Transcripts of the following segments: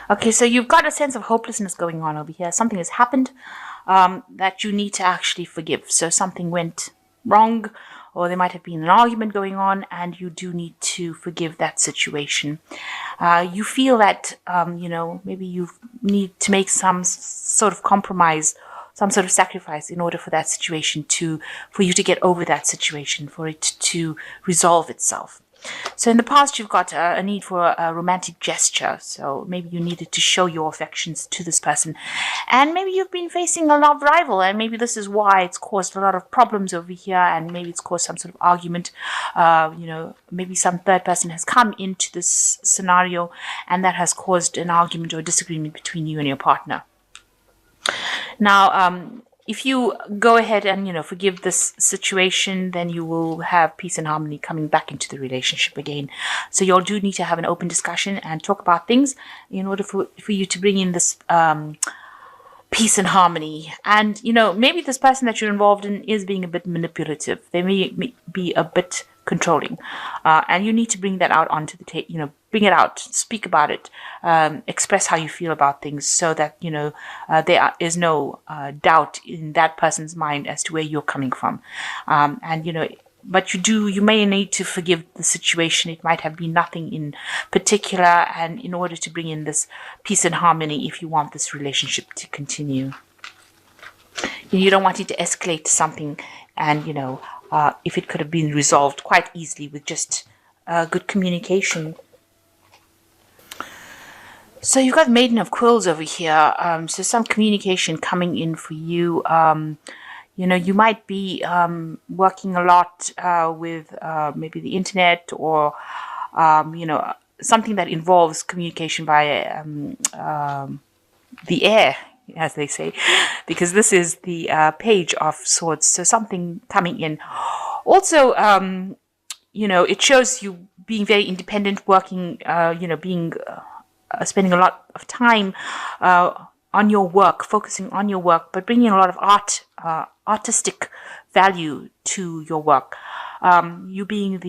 Okay, so you've got a sense of hopelessness going on over here. Something has happened that you need to actually forgive. So something went wrong, or there might have been an argument going on, and you do need to forgive that situation. You feel that, maybe you need to make some sort of compromise, some sort of sacrifice in order for that situation for you to get over that situation, for it to resolve itself. So in the past, you've got a need for a romantic gesture. So maybe you needed to show your affections to this person. And maybe you've been facing a love rival, and maybe this is why it's caused a lot of problems over here, and maybe it's caused some sort of argument. Maybe some third person has come into this scenario, and that has caused an argument or disagreement between you and your partner. Now, if you go ahead and, forgive this situation, then you will have peace and harmony coming back into the relationship again. So you all do need to have an open discussion and talk about things in order for you to bring in this peace and harmony. And, maybe this person that you're involved in is being a bit manipulative. They may be a bit controlling. And you need to bring that out onto the table, bring it out, speak about it, express how you feel about things so that, there is no doubt in that person's mind as to where you're coming from. But you may need to forgive the situation. It might have been nothing in particular, and in order to bring in this peace and harmony, if you want this relationship to continue. You don't want it to escalate to something, and, if it could have been resolved quite easily with just good communication. So you've got Maiden of Quills over here. So some communication coming in for you. You might be working a lot with maybe the internet, or, something that involves communication via the air, as they say, because this is the Page of Swords. So something coming in. Also, it shows you being very independent, working, spending a lot of time on your work, focusing on your work, but bringing a lot of artistic value to your work. You being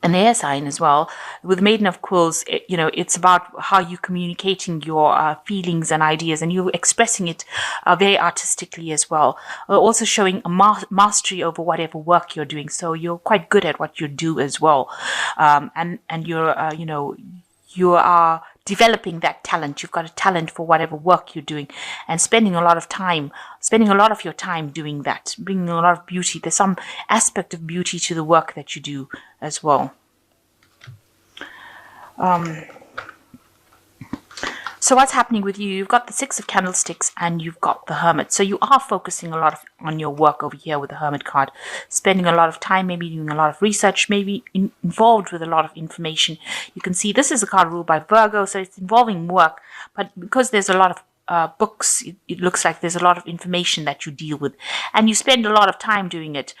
an air sign as well. With Maiden of Quills, it's about how you're communicating your feelings and ideas, and you're expressing it very artistically as well. Also showing a mastery over whatever work you're doing. So you're quite good at what you do as well. And you're, you are developing that talent. You've got a talent for whatever work you're doing, and spending a lot of your time doing that, bringing a lot of beauty. There's some aspect of beauty to the work that you do as well. So what's happening with you? You've got the Six of Candlesticks and you've got the Hermit. So you are focusing a lot on your work over here with the Hermit card, spending a lot of time, maybe doing a lot of research, maybe involved with a lot of information. You can see this is a card ruled by Virgo, so it's involving work, but because there's a lot of books, it looks like there's a lot of information that you deal with, and you spend a lot of time doing it.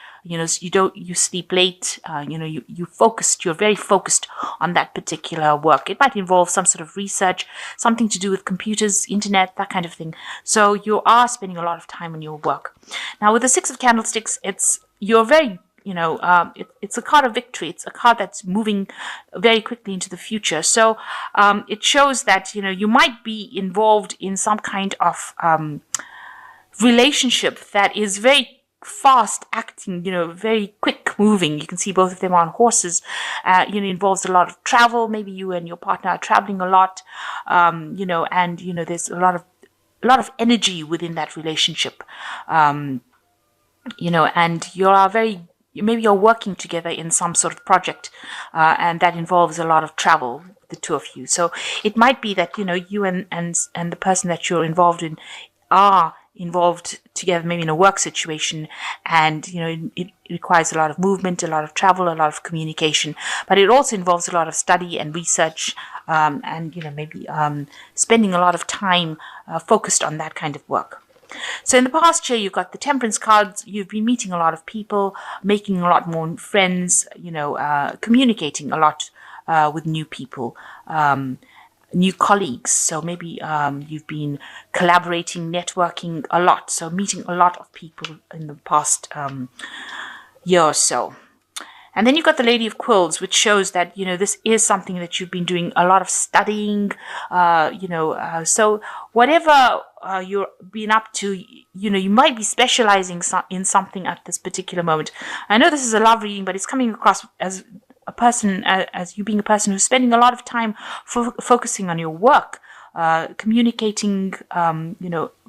So you sleep late, you're very focused on that particular work. It might involve some sort of research, something to do with computers, internet, that kind of thing. So you are spending a lot of time on your work. Now with the Six of Candlesticks, you're very it's a card of victory. It's a card that's moving very quickly into the future. So it shows that, you might be involved in some kind of relationship that is very fast acting, very quick moving. You can see both of them on horses. Involves a lot of travel. Maybe you and your partner are traveling a lot, and, there's a lot of energy within that relationship. And maybe you're working together in some sort of project, and that involves a lot of travel, the two of you. So it might be that, you and the person that you're involved in are involved together, maybe in a work situation, and, it requires a lot of movement, a lot of travel, a lot of communication, but it also involves a lot of study and research, and, maybe spending a lot of time focused on that kind of work. So in the past year, you've got the Temperance cards. You've been meeting a lot of people, making a lot more friends, communicating a lot with new people, new colleagues. So maybe you've been collaborating, networking a lot. So meeting a lot of people in the past year or so. And then you've got the Lady of Quills, which shows that, this is something that you've been doing a lot of studying, so whatever you're being up to, you might be specializing in something at this particular moment. I know this is a love reading, but it's coming across as a person, as you being a person who's spending a lot of time focusing on your work, communicating,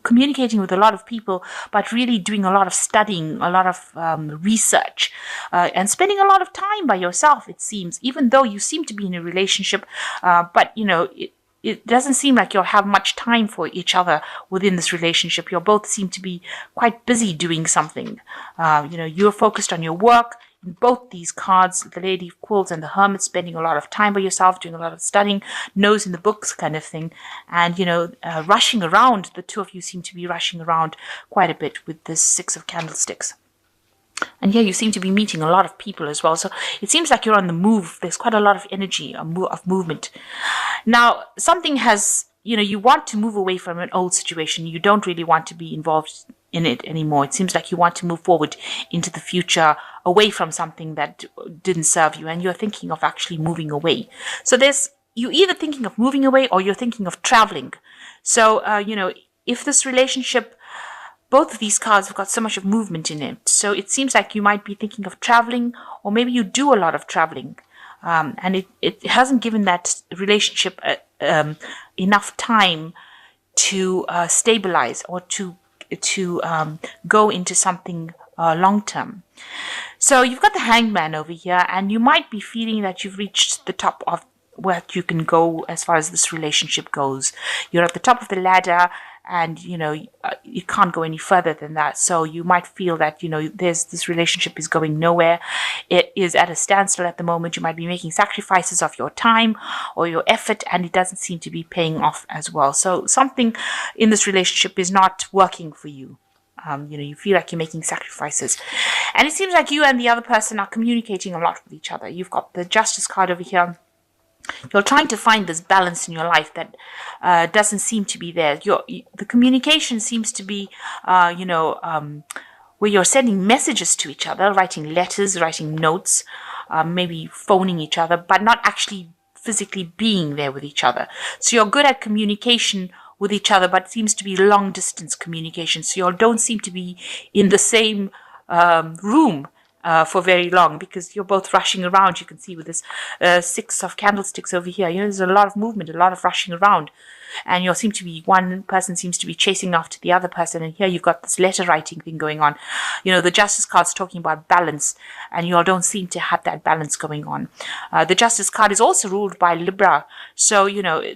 communicating with a lot of people, but really doing a lot of studying, a lot of research, and spending a lot of time by yourself, it seems, even though you seem to be in a relationship, but it doesn't seem like you'll have much time for each other within this relationship. You both seem to be quite busy doing something. You're focused on your work. In both these cards, the Lady of Quills and the Hermit, spending a lot of time by yourself, doing a lot of studying, nose in the books kind of thing, and, rushing around. The two of you seem to be rushing around quite a bit with this Six of Candlesticks. And here you seem to be meeting a lot of people as well. So it seems like you're on the move. There's quite a lot of energy, of movement. Now, something has, you want to move away from an old situation. You don't really want to be involved in it anymore. It seems like you want to move forward into the future, away from something that didn't serve you, and you're thinking of actually moving away. So you're either thinking of moving away or you're thinking of traveling. So, if this relationship, both of these cards have got so much of movement in it. So it seems like you might be thinking of traveling, or maybe you do a lot of traveling. And it hasn't given that relationship enough time to stabilize or to go into something long term. So you've got the Hangman over here, and you might be feeling that you've reached the top of where you can go as far as this relationship goes. You're at the top of the ladder, and you can't go any further than that. So you might feel that this relationship is going nowhere. It is at a standstill at the moment. You might be making sacrifices of your time or your effort, and it doesn't seem to be paying off as well. So something in this relationship is not working for you. You feel like you're making sacrifices, and it seems like you and the other person are communicating a lot with each other. You've got the Justice card over here. You're trying to find this balance in your life that doesn't seem to be there. The communication seems to be, where you're sending messages to each other, writing letters, writing notes, maybe phoning each other, but not actually physically being there with each other. So you're good at communication with each other, but it seems to be long distance communication. So you don't seem to be in the same room for very long, because you're both rushing around. You can see with this Six of Candlesticks over here, there's a lot of movement, a lot of rushing around, and one person seems to be chasing after the other person, and here you've got this letter writing thing going on. The Justice card's talking about balance, and you all don't seem to have that balance going on. The Justice card is also ruled by Libra, so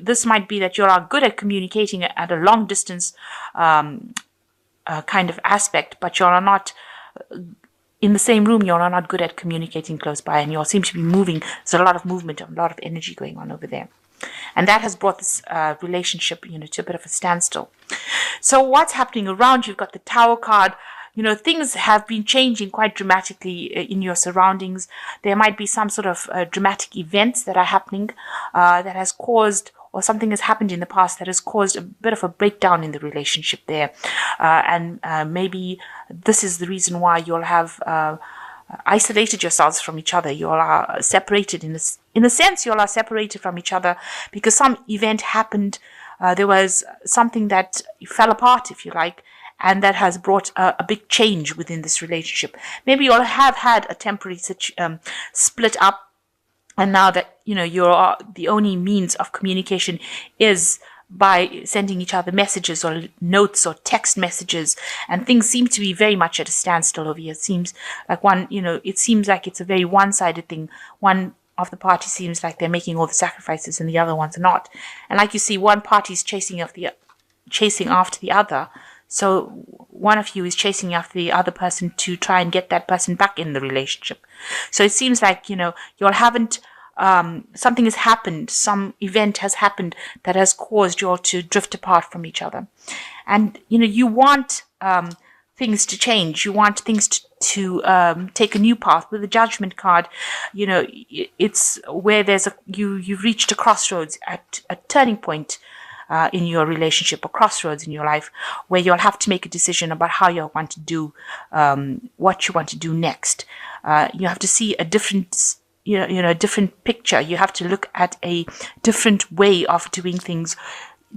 this might be that you are good at communicating at a long distance kind of aspect, but you are not in the same room. You're not good at communicating close by, and you all seem to be moving. There's a lot of movement, a lot of energy going on over there. And that has brought this relationship, to a bit of a standstill. So what's happening around you? You've got the Tower card. Things have been changing quite dramatically in your surroundings. There might be some sort of dramatic events that are happening that has caused, or something has happened in the past that has caused a bit of a breakdown in the relationship there. And maybe this is the reason why you'll have isolated yourselves from each other. You all are separated in a sense. You all are separated from each other because some event happened. There was something that fell apart, if you like, and that has brought a big change within this relationship. Maybe you all have had a temporary split up, and now that you're the only means of communication is by sending each other messages or notes or text messages, and things seem to be very much at a standstill over here. It seems like it seems like it's a very one-sided thing. One of the parties seems like they're making all the sacrifices and the other ones are not. And like you see, one party is chasing after the other. So one of you is chasing after the other person to try and get that person back in the relationship. So it seems like, you all haven't, something has happened, some event has happened that has caused you all to drift apart from each other. And, you want things to change. You want things to take a new path. With the Judgment card, it's where you've reached a crossroads, at a turning point. in your relationship, a crossroads in your life, where you'll have to make a decision about how you want to do, what you want to do next. You have to see a different, a different picture. You have to look at a different way of doing things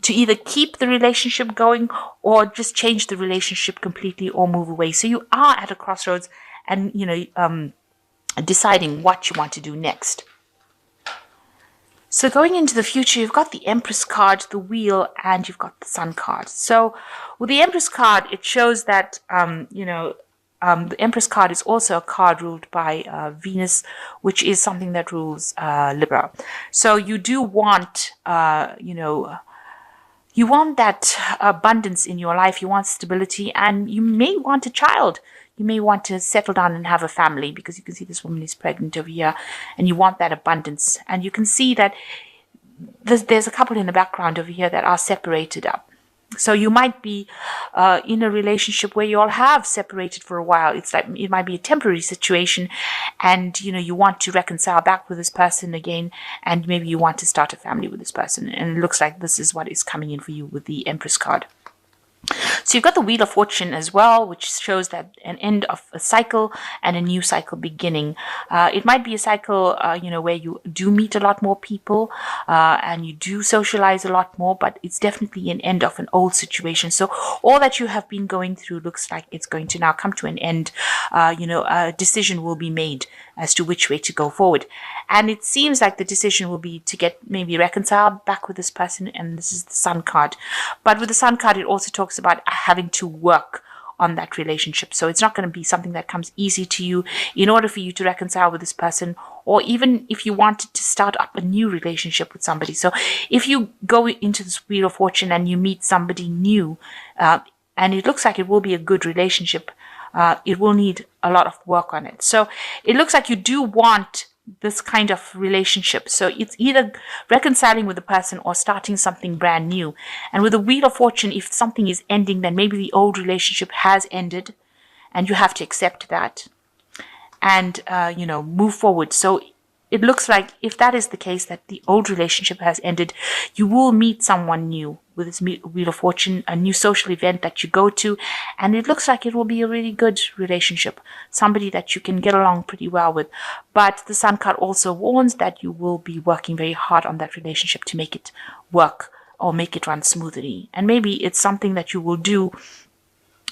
to either keep the relationship going or just change the relationship completely or move away. So you are at a crossroads and, deciding what you want to do next. So going into the future, you've got the Empress card, the Wheel, and you've got the Sun card. So with the Empress card, it shows that, the Empress card is also a card ruled by Venus, which is something that rules Libra. So you do want, you want that abundance in your life. You want stability, and you may want a child. You may want to settle down and have a family, because you can see this woman is pregnant over here, and you want that abundance. And you can see that there's a couple in the background over here that are separated up. So you might be in a relationship where you all have separated for a while. It's like it might be a temporary situation, and you want to reconcile back with this person again, and maybe you want to start a family with this person. And it looks like this is what is coming in for you with the Empress card. So you've got the Wheel of Fortune as well, which shows that an end of a cycle and a new cycle beginning. It might be a cycle, where you do meet a lot more people and you do socialize a lot more, but it's definitely an end of an old situation. So all that you have been going through looks like it's going to now come to an end. A decision will be made as to which way to go forward. And it seems like the decision will be to get maybe reconciled back with this person, and this is the Sun card. But with the Sun card, it also talks about having to work on that relationship. So it's not going to be something that comes easy to you in order for you to reconcile with this person, or even if you wanted to start up a new relationship with somebody. So if you go into this Wheel of Fortune and you meet somebody new, and it looks like it will be a good relationship, it will need a lot of work on it. So it looks like you do want this kind of relationship. So it's either reconciling with the person or starting something brand new. And with the Wheel of Fortune, if something is ending, then maybe the old relationship has ended and you have to accept that and, move forward. So it looks like if that is the case, that the old relationship has ended, you will meet someone new with this Wheel of Fortune, a new social event that you go to, and it looks like it will be a really good relationship, somebody that you can get along pretty well with. But the Sun card also warns that you will be working very hard on that relationship to make it work or make it run smoothly. And maybe it's something that you will do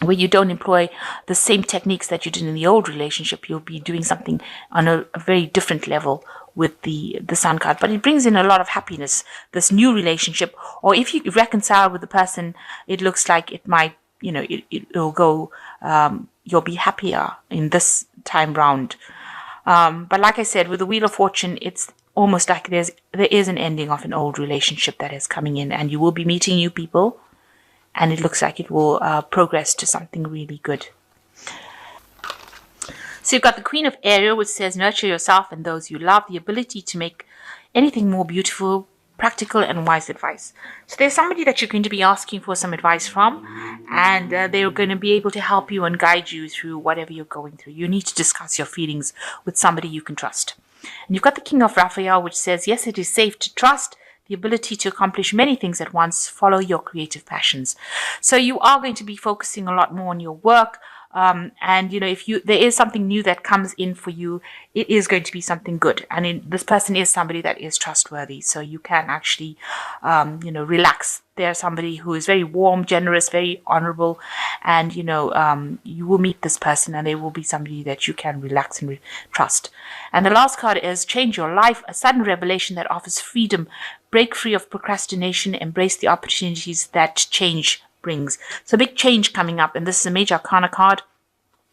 where you don't employ the same techniques that you did in the old relationship. You'll be doing something on a very different level with the Sun card. But it brings in a lot of happiness, this new relationship. Or if you reconcile with the person, it looks like it might, it'll go, you'll be happier in this time round. But like I said, with the Wheel of Fortune, it's almost like there is an ending of an old relationship that is coming in, and you will be meeting new people. And it looks like it will progress to something really good. So you've got the Queen of Ariel, which says, nurture yourself and those you love, the ability to make anything more beautiful, practical and wise advice. So there's somebody that you're going to be asking for some advice from, and they're going to be able to help you and guide you through whatever you're going through. You need to discuss your feelings with somebody you can trust. And you've got the King of Raphael, which says, yes, it is safe to trust, the ability to accomplish many things at once, follow your creative passions. So you are going to be focusing a lot more on your work. And if there is something new that comes in for you, it is going to be something good. And this person is somebody that is trustworthy. So you can actually, relax. They're somebody who is very warm, generous, very honorable. And, you will meet this person and they will be somebody that you can relax and trust. And the last card is change your life, a sudden revelation that offers freedom. Break free of procrastination, embrace the opportunities that change brings. So big change coming up, and this is a major arcana card,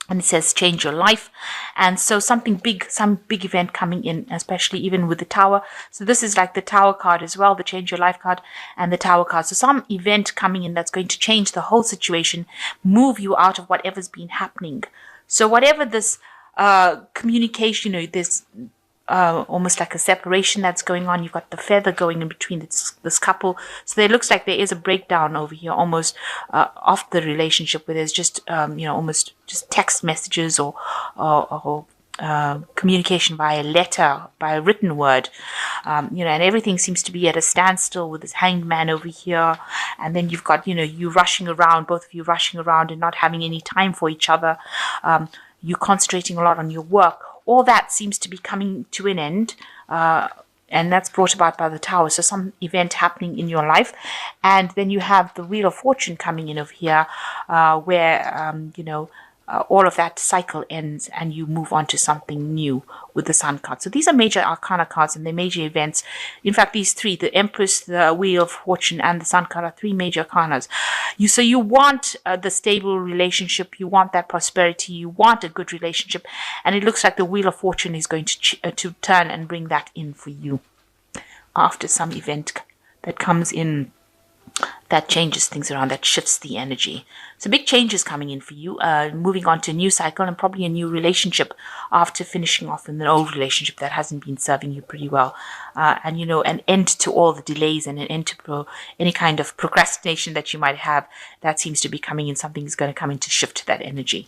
and it says change your life. And so something big, some big event coming in, especially even with the Tower. So this is like the Tower card as well, the change your life card and the Tower card. So some event coming in that's going to change the whole situation, move you out of whatever's been happening. So whatever this communication, there's almost like a separation that's going on. You've got the feather going in between this couple. So there looks like there is a breakdown over here, almost of the relationship, where there's just almost just text messages or communication via letter, by a written word, and everything seems to be at a standstill with this hanged man over here. And then you've got, you rushing around, both of you rushing around and not having any time for each other. You concentrating a lot on your work. All that seems to be coming to an end. And that's brought about by the Tower. So some event happening in your life. And then you have the Wheel of Fortune coming in over here, where, all of that cycle ends and you move on to something new with the Sun card. So these are major arcana cards and they're major events. In fact, these three, the Empress, the Wheel of Fortune, and the Sun card, are three major arcanas. So you want the stable relationship, you want that prosperity, you want a good relationship, and it looks like the Wheel of Fortune is going to turn and bring that in for you after some event that comes in, that changes things around, that shifts the energy. So big changes coming in for you, moving on to a new cycle and probably a new relationship after finishing off in an old relationship that hasn't been serving you pretty well. And an end to all the delays and an end to any kind of procrastination that you might have. That seems to be coming in. Something is going to come in to shift that energy.